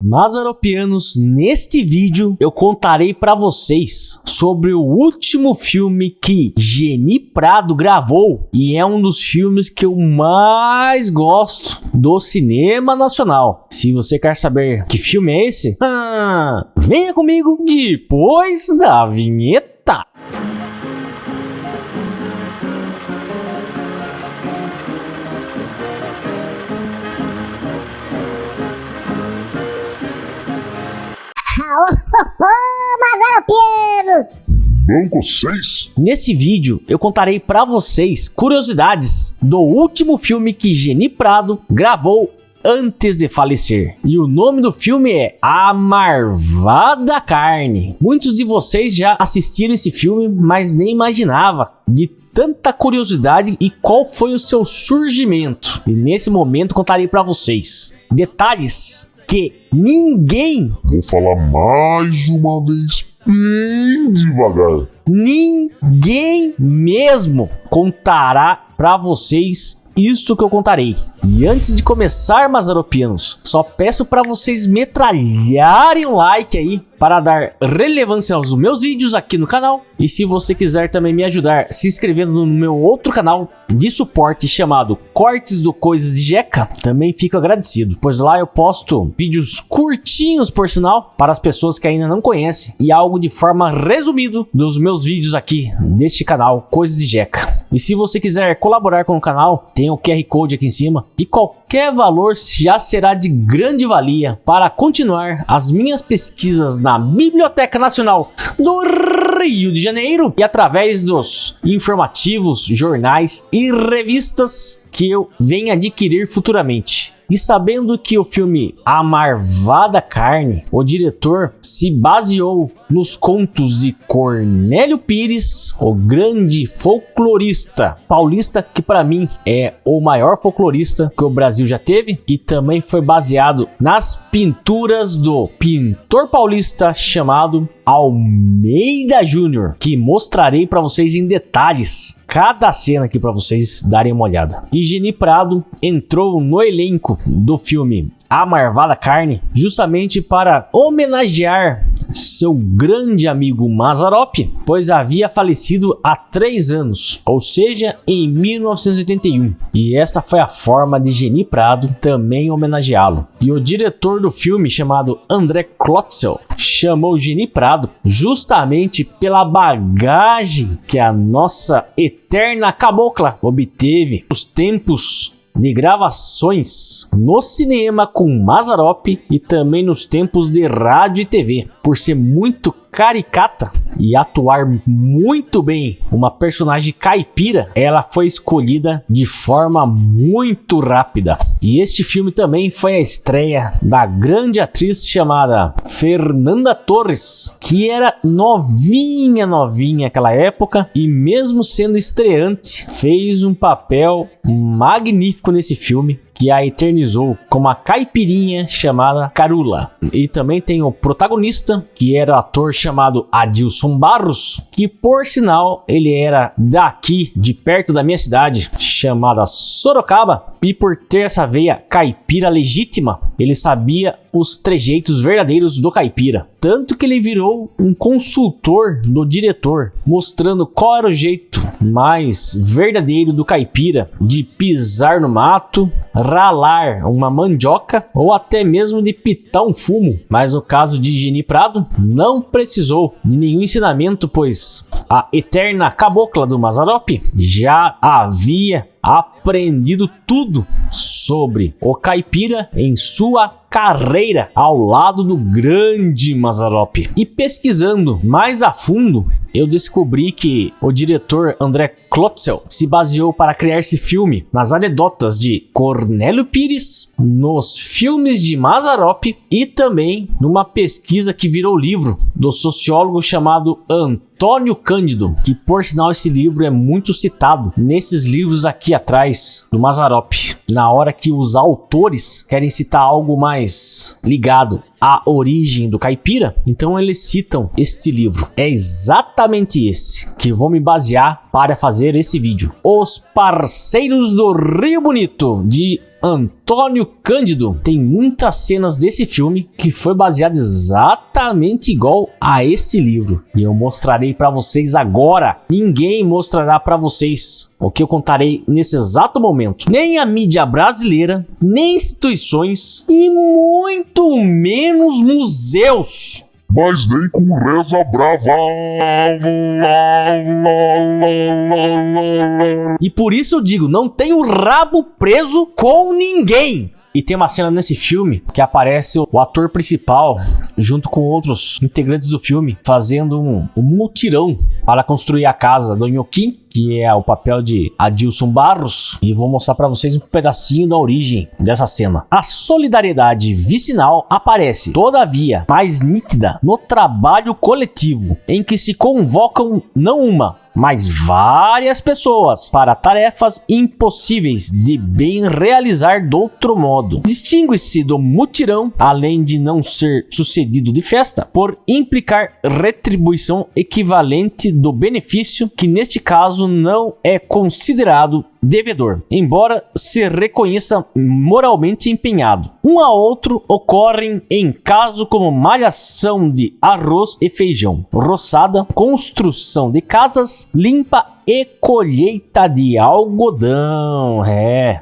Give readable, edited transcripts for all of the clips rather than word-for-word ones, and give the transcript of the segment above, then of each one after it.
Mazaropianos, neste vídeo eu contarei para vocês sobre o último filme que Geni Prado gravou e é um dos filmes que eu mais gosto do cinema nacional. Se você quer saber que filme é esse, venha comigo depois da vinheta. Mazaropianos! Banco 6. Nesse vídeo eu contarei para vocês curiosidades do último filme que Geni Prado gravou antes de falecer. E o nome do filme é A Marvada Carne. Muitos de vocês já assistiram esse filme, mas nem imaginava de tanta curiosidade e qual foi o seu surgimento. E nesse momento contarei para vocês detalhes que ninguém, Vou falar mais uma vez, bem devagar. ninguém mesmo contará para vocês isso que eu contarei. E antes de começar, Mazaropianos, só peço para vocês metralharem um like aí para dar relevância aos meus vídeos aqui no canal. E se você quiser também me ajudar se inscrevendo no meu outro canal de suporte chamado Cortes do Coisas de Jeca, também fico agradecido, pois lá eu posto vídeos curtinhos, por sinal, para as pessoas que ainda não conhecem, e algo de forma resumida dos meus vídeos aqui deste canal Coisas de Jeca. E se você quiser colaborar com o canal, tem o QR Code aqui em cima, e qualquer valor já será de grande valia para continuar as minhas pesquisas na Biblioteca Nacional do Rio de Janeiro e através dos informativos, jornais e revistas que eu venho adquirir futuramente. E sabendo que o filme A Marvada Carne, o diretor se baseou nos contos de Cornélio Pires, o grande folclorista paulista, que para mim é o maior folclorista que o Brasil já teve, e também foi baseado nas pinturas do pintor paulista chamado Almeida Júnior, que mostrarei para vocês em detalhes cada cena aqui para vocês darem uma olhada. E Geni Prado entrou no elenco do filme A Marvada Carne justamente para homenagear seu grande amigo Mazzaropi, pois havia falecido há 3 anos, ou seja, em 1981. E esta foi a forma de Geni Prado também homenageá-lo. E o diretor do filme, chamado André Klotzel, chamou Geni Prado justamente pela bagagem que a nossa eterna cabocla obteve nos tempos de gravações no cinema com Mazzaropi e também nos tempos de rádio e TV. Por ser muito caricata e atuar muito bem uma personagem caipira, ela foi escolhida de forma muito rápida. E este filme também foi a estreia da grande atriz chamada Fernanda Torres, que era novinha naquela época, e mesmo sendo estreante, fez um papel magnífico nesse filme, que a eternizou como a caipirinha chamada Carula. E também tem o protagonista, que era o ator chamado Adilson Barros, que por sinal ele era daqui, de perto da minha cidade, chamada Sorocaba, e por ter essa veia caipira legítima, ele sabia os trejeitos verdadeiros do caipira. Tanto que ele virou um consultor do diretor, mostrando qual era o jeito mais verdadeiro do caipira de pisar no mato, ralar uma mandioca ou até mesmo de pitar um fumo. Mas no caso de Geni Prado, não precisou de nenhum ensinamento, pois a eterna cabocla do Mazzaropi já havia aprendido tudo sobre o caipira em sua carreira ao lado do grande Mazzaropi. E pesquisando mais a fundo, eu descobri que o diretor André Klotzel se baseou para criar esse filme nas anedotas de Cornélio Pires, nos filmes de Mazzaropi e também numa pesquisa que virou livro do sociólogo chamado Antônio Cândido, que por sinal esse livro é muito citado nesses livros aqui atrás do Mazzaropi, na hora que os autores querem citar algo mais ligado à origem do caipira, então eles citam este livro. É exatamente esse que vou me basear para fazer esse vídeo. Os Parceiros do Rio Bonito, de Antônio Cândido. Tem muitas cenas desse filme que foi baseado exatamente igual a esse livro. E eu mostrarei para vocês agora. Ninguém mostrará para vocês o que eu contarei nesse exato momento. Nem a mídia brasileira, nem instituições e muito menos museus. Mas nem com reza brava. E por isso eu digo, não tenho rabo preso com ninguém. E tem uma cena nesse filme que aparece o ator principal junto com outros integrantes do filme fazendo um mutirão para construir a casa do Inhoquim, que é o papel de Adilson Barros, e vou mostrar para vocês um pedacinho da origem dessa cena. A solidariedade vicinal aparece, todavia, mais nítida no trabalho coletivo, em que se convocam não uma, mas várias pessoas para tarefas impossíveis de bem realizar de outro modo. Distingue-se do mutirão, além de não ser sucedido de festa, por implicar retribuição equivalente do benefício, que neste caso não é considerado devedor, embora se reconheça moralmente empenhado. Um a outro ocorrem em caso como malhação de arroz e feijão, roçada, construção de casas, limpa e colheita de algodão.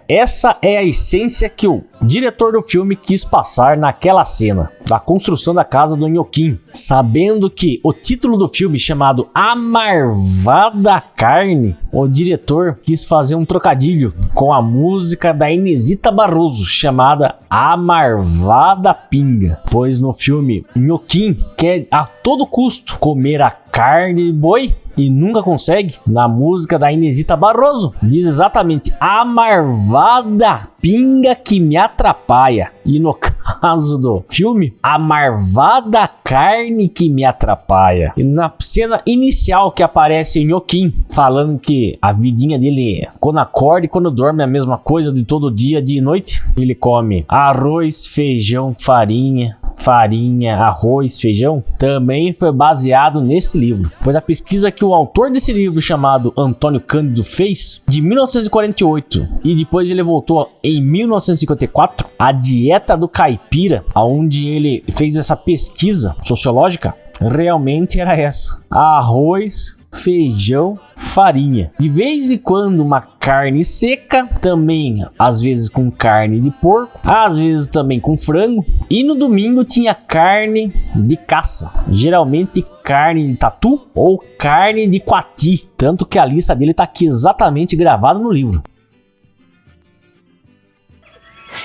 Essa é a essência que o diretor do filme quis passar naquela cena da construção da casa do Inhoquim, sabendo que o título do filme, chamado A Marvada Carne, o diretor quis fazer um trocadilho com a música da Inesita Barroso, chamada A Marvada Pinga, pois no filme Inhoquim quer a todo custo comer a carne de boi e nunca consegue. Na música da Inesita Barroso diz exatamente: a marvada pinga que me atrapalha. E no caso do filme, a marvada carne que me atrapalha. E na cena inicial que aparece o Inhoquim falando que a vidinha dele, quando acorda e quando dorme, é a mesma coisa de todo dia, dia e noite. Ele come arroz, feijão, farinha, arroz, feijão, também foi baseado nesse livro, pois a pesquisa que o autor desse livro, chamado Antônio Cândido, fez de 1948 e depois ele voltou em 1954, a dieta do caipira, onde ele fez essa pesquisa sociológica, realmente era essa: arroz, feijão, farinha, de vez em quando uma carne seca, também às vezes com carne de porco, às vezes também com frango, e no domingo tinha carne de caça, geralmente carne de tatu ou carne de coati, tanto que a lista dele tá aqui exatamente gravada no livro.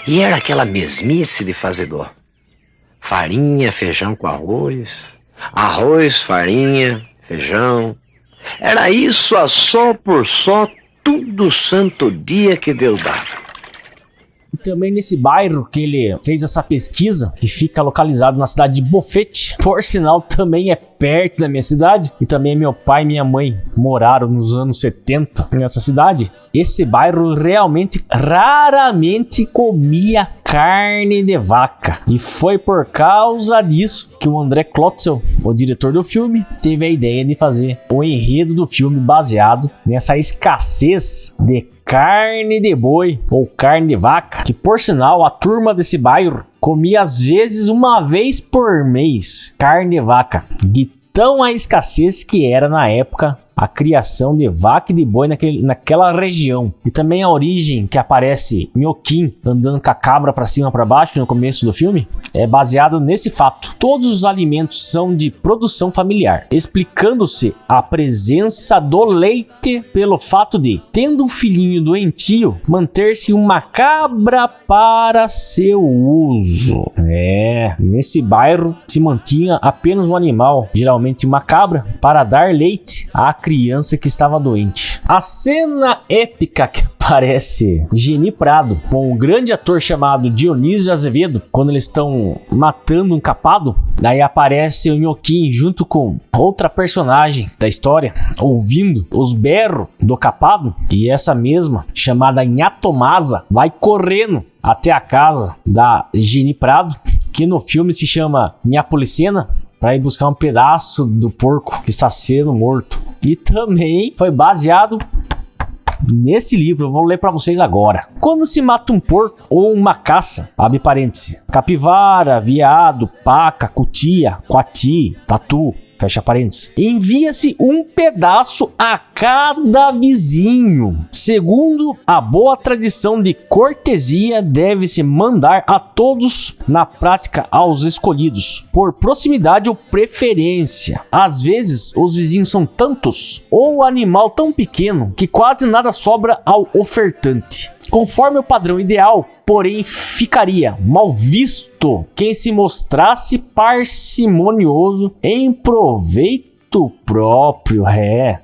E era aquela mesmice de fazedor: farinha, feijão com arroz, arroz, farinha, feijão. Era isso a só por só, todo santo dia que Deus dava. E também nesse bairro que ele fez essa pesquisa, que fica localizado na cidade de Bofete, por sinal também é perto da minha cidade, e também meu pai e minha mãe moraram nos anos 70 nessa cidade. Esse bairro realmente raramente comia carne de vaca, e foi por causa disso que o André Klotzel, o diretor do filme, teve a ideia de fazer o enredo do filme baseado nessa escassez de carne de boi ou carne de vaca, que por sinal a turma desse bairro comia às vezes uma vez por mês carne de vaca, de tão a escassez que era na época a criação de vaca e de boi naquela região. E também a origem que aparece Inhoquim andando com a cabra para cima e para baixo no começo do filme é baseado nesse fato. Todos os alimentos são de produção familiar, explicando-se a presença do leite pelo fato de, tendo um filhinho doentio, manter-se uma cabra para seu uso. Nesse bairro se mantinha apenas um animal, geralmente uma cabra, para dar leite à criança que estava doente. A cena épica que aparece Geni Prado com um grande ator chamado Dionísio Azevedo, quando eles estão matando um capado, daí aparece o Inhoquim junto com outra personagem da história, ouvindo os berros do capado, e essa mesma, chamada Nhatomasa, vai correndo até a casa da Geni Prado, que no filme se chama Nhapolicena, para ir buscar um pedaço do porco que está sendo morto. E também foi baseado nesse livro, eu vou ler pra vocês agora. Quando se mata um porco ou uma caça, abre parênteses, capivara, veado, paca, cutia, coati, tatu, fecha parênteses, envia-se um pedaço a cada vizinho. Segundo a boa tradição de cortesia, deve-se mandar a todos, na prática aos escolhidos, por proximidade ou preferência. Às vezes, os vizinhos são tantos, ou o animal tão pequeno, que quase nada sobra ao ofertante. Conforme o padrão ideal, porém, ficaria mal visto quem se mostrasse parcimonioso em proveito próprio.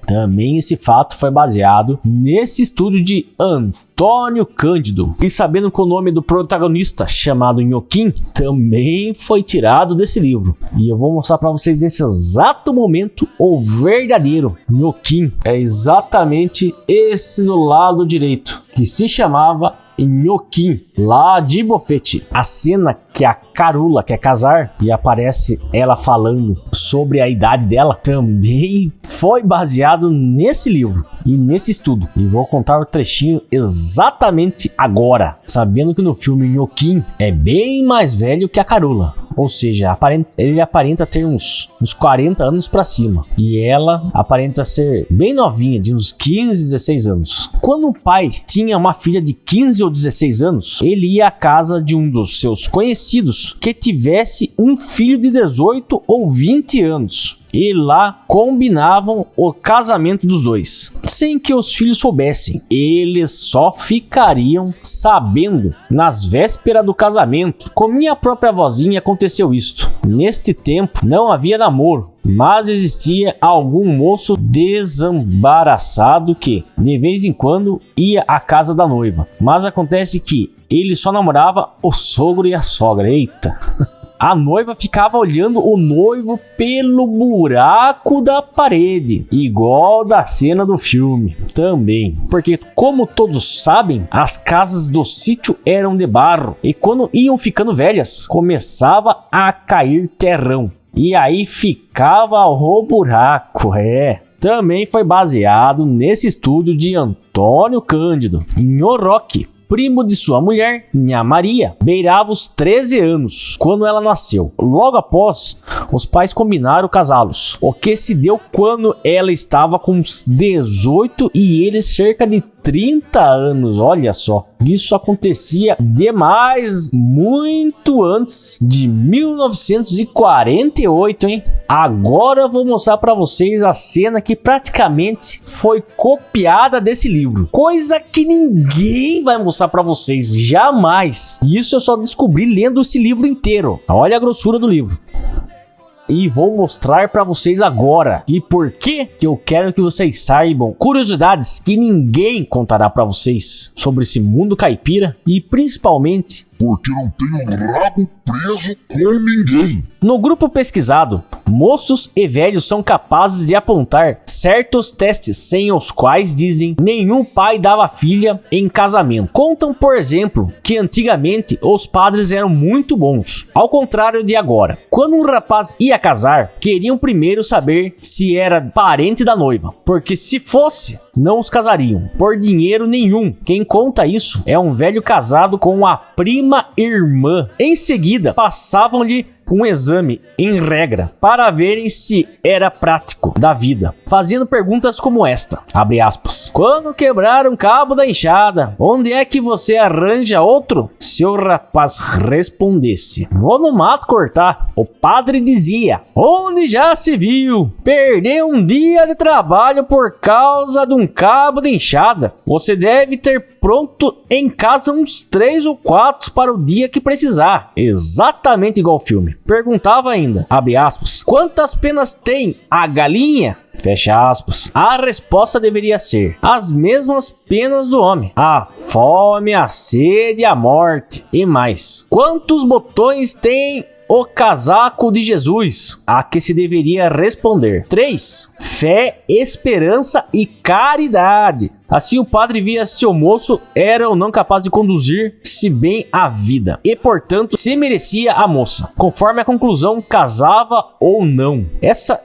Também esse fato foi baseado nesse estudo de Antônio Cândido. E sabendo que o nome do protagonista, chamado Nhoquim, também foi tirado desse livro. E eu vou mostrar para vocês nesse exato momento o verdadeiro Nhoquim. É exatamente esse do lado direito, que se chamava Nhoquim, lá de Bofete. A cena que a Carula quer casar e aparece ela falando sobre a idade dela também foi baseado nesse livro e nesse estudo. E vou contar o trechinho exatamente agora, sabendo que no filme Nhoquim é bem mais velho que a Carula. Ou seja, ele aparenta ter uns 40 anos pra cima. E ela aparenta ser bem novinha, de uns 15, 16 anos. Quando o pai tinha uma filha de 15 ou 16 anos, ele ia à casa de um dos seus conhecidos que tivesse um filho de 18 ou 20 anos. E lá combinavam o casamento dos dois, sem que os filhos soubessem. Eles só ficariam sabendo nas vésperas do casamento. Com minha própria vozinha aconteceu isto. Neste tempo não havia namoro, mas existia algum moço desembaraçado que, de vez em quando, ia à casa da noiva. Mas acontece que ele só namorava o sogro e a sogra. Eita! A noiva ficava olhando o noivo pelo buraco da parede, igual da cena do filme também. Porque, como todos sabem, as casas do sítio eram de barro e quando iam ficando velhas, começava a cair terrão. E aí ficava o buraco, Também foi baseado nesse estudo de Antônio Cândido. Nhoque, primo de sua mulher, Nha Maria, beirava os 13 anos quando ela nasceu. Logo após, os pais combinaram casá-los, o que se deu quando ela estava com uns 18 e ele cerca de 30 anos, olha só. Isso acontecia demais muito antes de 1948, hein? Agora eu vou mostrar para vocês a cena que praticamente foi copiada desse livro. Coisa que ninguém vai mostrar para vocês, jamais. Isso eu só descobri lendo esse livro inteiro. Olha a grossura do livro. E vou mostrar para vocês agora. E por que eu quero que vocês saibam curiosidades que ninguém contará para vocês sobre esse mundo caipira e principalmente porque não tenho rabo preso com ninguém. No grupo pesquisado, moços e velhos são capazes de apontar certos testes sem os quais dizem nenhum pai dava filha em casamento. Contam, por exemplo, que antigamente os padres eram muito bons, ao contrário de agora. Quando um rapaz ia casar, queriam primeiro saber se era parente da noiva, porque se fosse, não os casariam por dinheiro nenhum. Quem conta isso é um velho casado com a prima irmã. Em seguida, passavam-lhe um exame em regra para verem se era prático da vida, fazendo perguntas como esta, abre aspas: quando quebrar um cabo da enxada, onde é que você arranja outro? Se o rapaz respondesse: vou no mato cortar, o padre dizia: onde já se viu? Perder um dia de trabalho por causa de um cabo de enxada. Você deve ter pronto em casa uns 3 ou 4 para o dia que precisar. Exatamente igual ao filme. Perguntava ainda, abre aspas: quantas penas tem a galinha? Fecha aspas. A resposta deveria ser: as mesmas penas do homem: a fome, a sede, a morte e mais. Quantos botões tem o casaco de Jesus? A que se deveria responder: 3. fé, esperança e caridade. Assim o padre via se o moço era ou não capaz de conduzir-se bem a vida, e portanto se merecia a moça, conforme a conclusão casava ou não.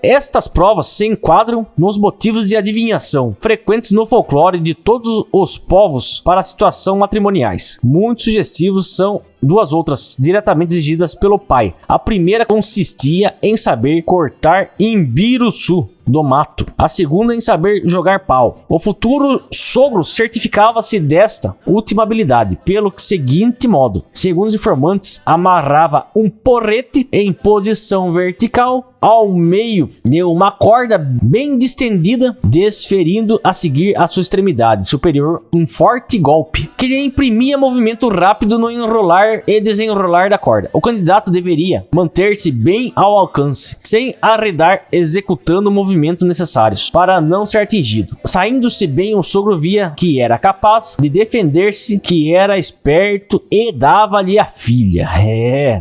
Estas provas se enquadram nos motivos de adivinhação, frequentes no folclore de todos os povos para situação matrimoniais. Muito sugestivos são duas outras diretamente exigidas pelo pai. A primeira consistia em saber cortar imbiruçu do mato, a segunda em saber jogar pau. O futuro sogro certificava-se desta última habilidade pelo seguinte modo: segundo os informantes, amarrava um porrete em posição vertical ao meio de uma corda bem distendida, desferindo a seguir a sua extremidade superior um forte golpe, que lhe imprimia movimento rápido no enrolar e desenrolar da corda. O candidato deveria manter-se bem ao alcance, sem arredar, executando movimentos necessários para não ser atingido. Saindo-se bem, o sogro via que era capaz de defender-se, que era esperto e dava-lhe a filha.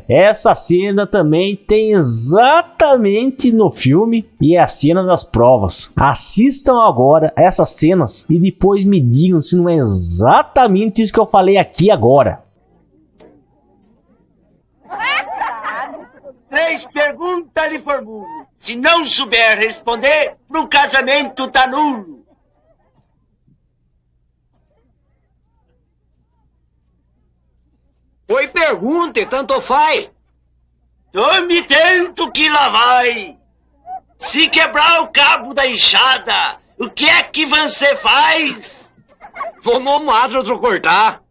Essa cena também tem exatamente no filme, e é a cena das provas. Assistam agora essas cenas e depois me digam se não é exatamente isso que eu falei aqui agora. 3 perguntas lhe formulo. Se não souber responder, pro casamento tá nulo. Oi, pergunte, tanto faz. Tome tanto que lá vai. Se quebrar o cabo da enxada, o que é que você faz? Vou no mato cortar.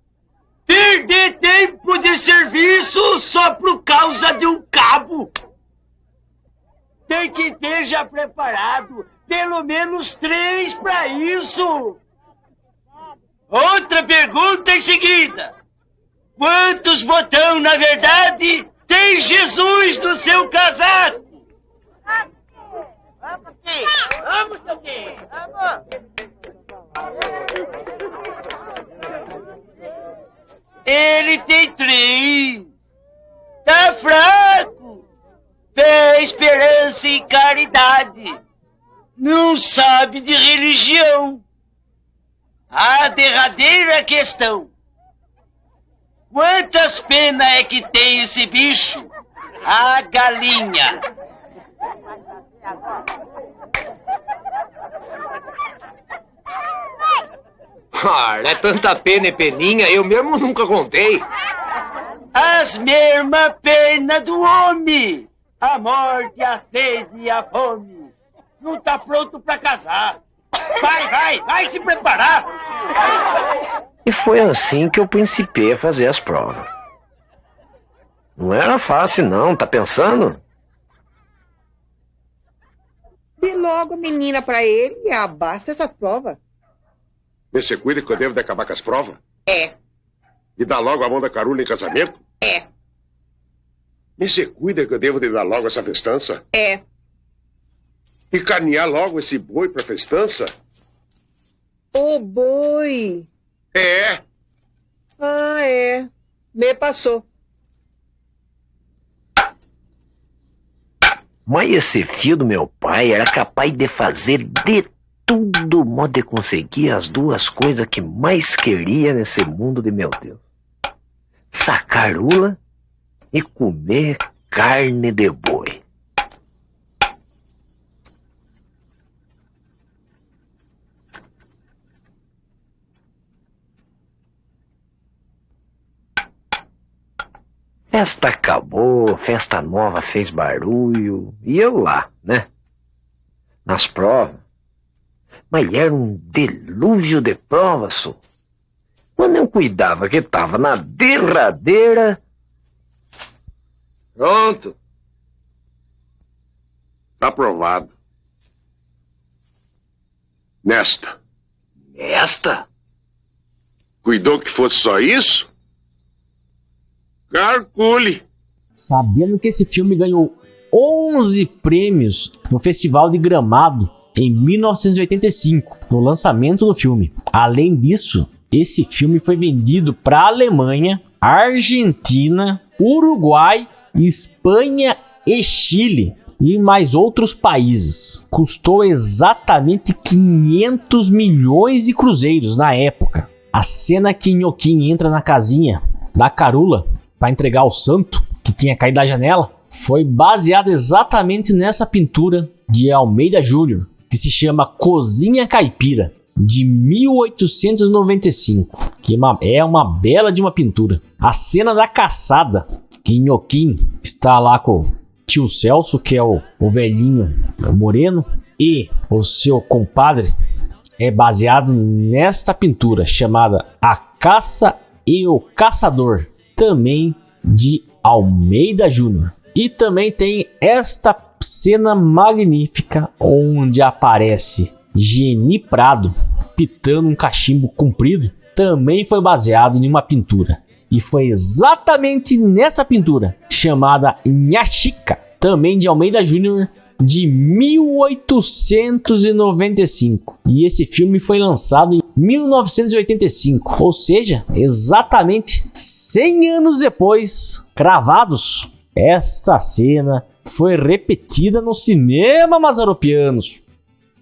Perder tempo de serviço só por causa de um cabo. Tem que ter já preparado pelo menos 3 para isso. Outra pergunta em seguida. Quantos botões, na verdade, tem Jesus no seu casaco? Vamos aqui! Vamos aqui! Vamos! Ele tem 3. Tá fraco. Fé, esperança e caridade. Não sabe de religião. A derradeira questão. Quantas penas é que tem esse bicho? A galinha. É tanta pena e peninha, eu mesmo nunca contei. As mesmas penas do homem. A morte, a sede e a fome. Não tá pronto pra casar. Vai se preparar. E foi assim que eu principiei a fazer as provas. Não era fácil não, tá pensando? Dê logo menina pra ele e abasta essas provas. Você cuida que eu devo de acabar com as provas? É. E dar logo a mão da Carula em casamento? É. Você cuida que eu devo de dar logo essa festança? É. E carnear logo esse boi pra festança? O boi. É. Ah, é. Me passou. Mas esse filho do meu pai era capaz de fazer de tudo modo de conseguir as 2 coisas que mais queria nesse mundo de meu Deus. Sacar ula e comer carne de boi. Festa acabou, festa nova fez barulho, e eu lá, né? Nas provas. Mas era um delúgio de provas, só. Quando eu cuidava que tava na derradeira... Pronto. Tá aprovado. Nesta. Esta? Cuidou que fosse só isso? Calcule. Sabendo que esse filme ganhou 11 prêmios no Festival de Gramado em 1985, no lançamento do filme. Além disso, esse filme foi vendido para Alemanha, Argentina, Uruguai, Espanha e Chile. e mais outros países. Custou exatamente 500 milhões de cruzeiros na época. A cena que Nhoquim entra na casinha da Carula para entregar o santo que tinha caído da janela foi baseada exatamente nessa pintura de Almeida Júnior, que se chama Cozinha Caipira, de 1895, que é uma bela de uma pintura. A cena da caçada, que Nhoquim está lá com o tio Celso, que é o velhinho moreno, e o seu compadre, é baseado nesta pintura chamada A Caça e o Caçador, também de Almeida Júnior. E também tem esta cena magnífica onde aparece Geni Prado pitando um cachimbo comprido, também foi baseado em uma pintura. E foi exatamente nessa pintura, chamada Nhaxica, também de Almeida Júnior, de 1895. E esse filme foi lançado em 1985, ou seja, exatamente 100 anos depois, cravados. Esta cena foi repetida no cinema, mazaropianos.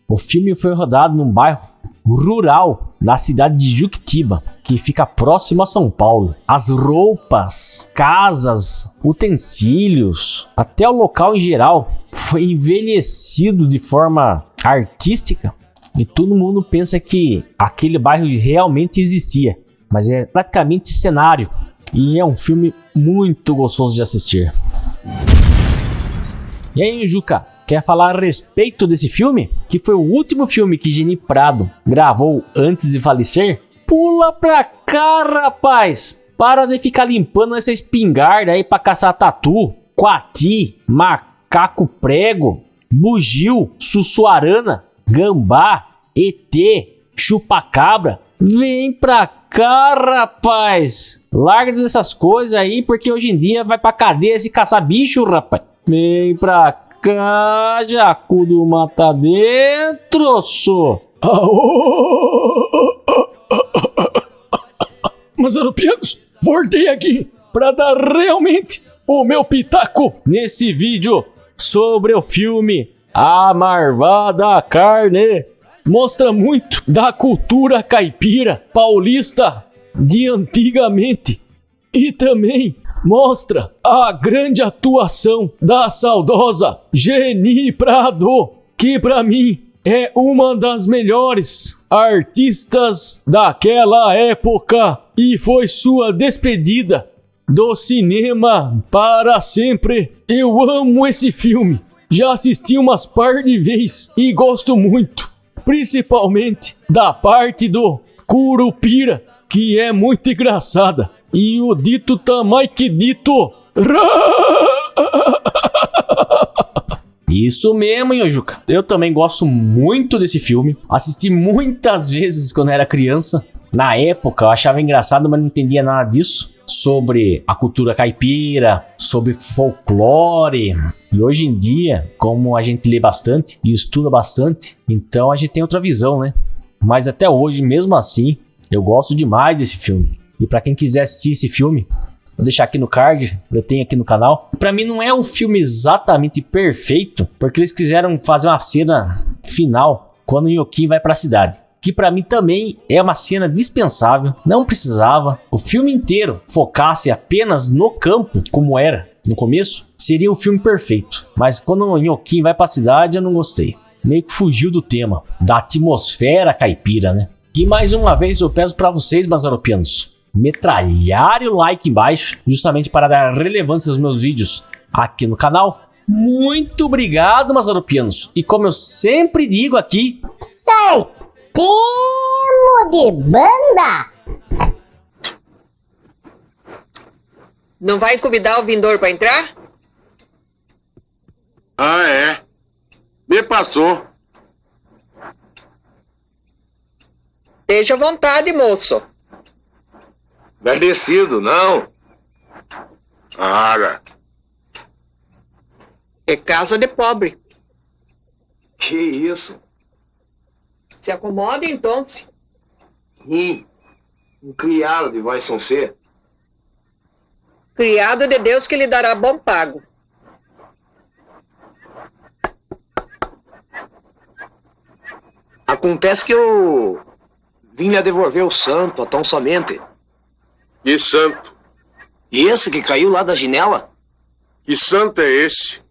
O filme foi rodado num bairro rural da cidade de Juquitiba, que fica próximo a São Paulo. As roupas, casas, utensílios, até o local em geral foi envelhecido de forma artística e todo mundo pensa que aquele bairro realmente existia, mas é praticamente cenário e é um filme muito gostoso de assistir. E aí, Juca, quer falar a respeito desse filme? Que foi o último filme que Geni Prado gravou antes de falecer? Pula pra cá, rapaz! Para de ficar limpando essa espingarda aí pra caçar tatu, coati, macaco prego, bugio, sussuarana, gambá, ET, chupacabra. Vem pra cá, rapaz! Larga dessas coisas aí, porque hoje em dia vai pra cadeia se caçar bicho, rapaz. Vem pra cá, jacu do mata dentro, só. Mazaropianos, voltei aqui pra dar realmente o meu pitaco nesse vídeo sobre o filme A Marvada Carne. Mostra muito da cultura caipira paulista de antigamente e também mostra a grande atuação da saudosa Geni Prado, que pra mim é uma das melhores artistas daquela época e foi sua despedida do cinema para sempre. Eu amo esse filme, já assisti umas par de vezes e gosto muito, principalmente da parte do Curupira, que é muito engraçada. E o dito tá mais que dito. Isso mesmo, hein, Juca? Eu também gosto muito desse filme. Assisti muitas vezes quando era criança. Na época eu achava engraçado, mas não entendia nada disso. Sobre a cultura caipira, sobre folclore. E hoje em dia, como a gente lê bastante e estuda bastante, então a gente tem outra visão, né? Mas até hoje, mesmo assim, eu gosto demais desse filme. E pra quem quiser assistir esse filme, vou deixar aqui no card, eu tenho aqui no canal. Pra mim não é um filme exatamente perfeito, porque eles quiseram fazer uma cena final quando o Nhoquim vai pra cidade, que pra mim também é uma cena dispensável, não precisava. O filme inteiro focasse apenas no campo, como era no começo, seria o filme perfeito. Mas quando o Nhoquim vai pra cidade, eu não gostei. Meio que fugiu do tema, da atmosfera caipira, né? E mais uma vez eu peço pra vocês, mazaropianos, metralhar o like embaixo, justamente para dar relevância aos meus vídeos aqui no canal. Muito obrigado, mazaropianos. E como eu sempre digo aqui, sai temo de banda. Não vai convidar o Vindor para entrar? Ah, é? Me passou. Esteja à vontade, moço. Agradecido, não. Ah, É casa de pobre. Que isso? Se acomode, então. Um criado de vai São C. Criado de Deus que lhe dará bom pago. acontece que eu vim lhe devolver o santo, tão somente. Que santo? Esse que caiu lá da janela? Que santo é esse?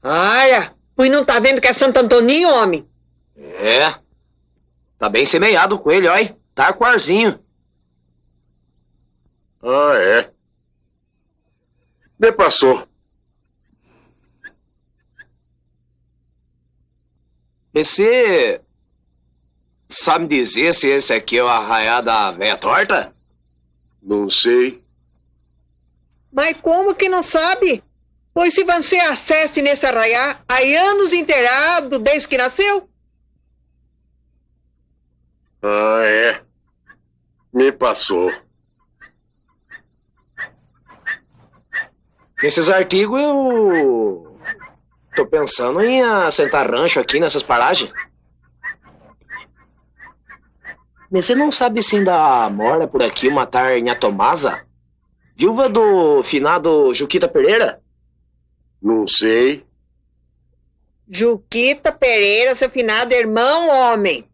Olha, pois não tá vendo que é Santo Antoninho, homem? É. Tá bem semeado com ele, olha. Tá com arzinho. Ah, é. Me passou. Você sabe me dizer se esse aqui é o arraiá da véia torta? Não sei. Mas como que não sabe? Pois se você acesse nesse arraiá, há anos inteirado desde que nasceu. Ah, é. Me passou. Nesses artigos eu tô pensando em assentar rancho aqui nessas paragens. Mas você não sabe se ainda mora por aqui uma Nha Tomasa? Viúva do finado Juquita Pereira? Não sei. Juquita Pereira, seu finado irmão, homem.